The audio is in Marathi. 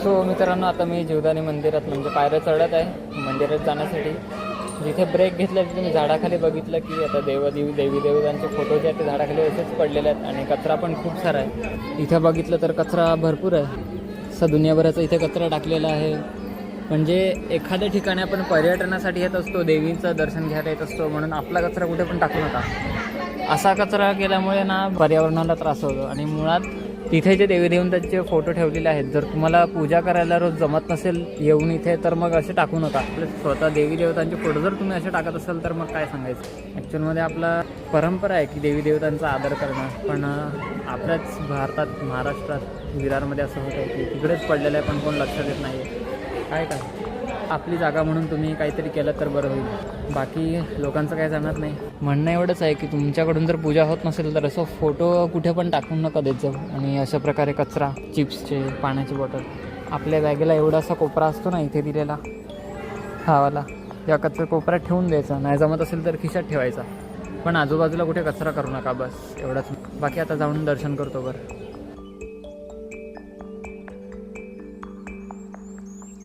सो मित्रांनो, आता मी जीवदानी मंदिरात म्हणजे पायऱ्या चढत आहे मंदिरात जाण्यासाठी. जिथे ब्रेक घेतला तिथे मी झाडाखाली बघितलं की आता देवी देवतांचे फोटो जे आहेत ते झाडाखाली असेच पडलेले आहेत आणि कचरा पण खूप सारा आहे. इथे बघितलं तर कचरा भरपूर आहे. असं दुनियाभराचा इथे कचरा टाकलेला आहे. म्हणजे एखाद्या ठिकाणी आपण पर्यटनासाठी येत असतो, देवीचं दर्शन घ्यायला येत असतो, म्हणून आपला कचरा कुठे पण टाकू नका. असा कचरा केल्यामुळे ना पर्यावरणाला त्रास होतो. आणि मुळात तिथे जे देवी देवतांचे फोटो ठेवलेले आहेत, जर तुम्हाला पूजा करायला रोज जमत नसेल येऊन इथे, तर मग असे टाकू नका. आपले स्वतः देवी देवतांचे फोटो जर तुम्ही असे टाकत असाल तर मग काय सांगायचं. ॲक्च्युअलमध्ये आपला परंपरा आहे की देवी देवतांचा आदर करणं, पण आपल्याच भारतात महाराष्ट्रात विरारमध्ये असं होतं की तिकडेच पडलेलं आहे पण कोण लक्ष देत नाही आहे. काय आपली जागा म्हणून तुम्ही काहीतरी केलं तर बरं होईल. बाकी लोकांचं काय जाणार नाही. म्हणणं एवढंच आहे की तुमच्याकडून जर पूजा होत नसेल तर असं फोटो कुठे पण टाकून नका देत जाऊ. आणि अशा प्रकारे कचरा, चिप्सचे, पाण्याची बॉटल, आपल्या बॅगेला एवढासा कोपरा असतो ना इथे दिलेला हावाला, या कचरा कोपऱ्यात ठेवून द्यायचा. नाही जमत असेल तर खिशात ठेवायचा, पण आजूबाजूला कुठे कचरा करू नका. बस एवढंच. बाकी आता जाऊन दर्शन करतो बरं.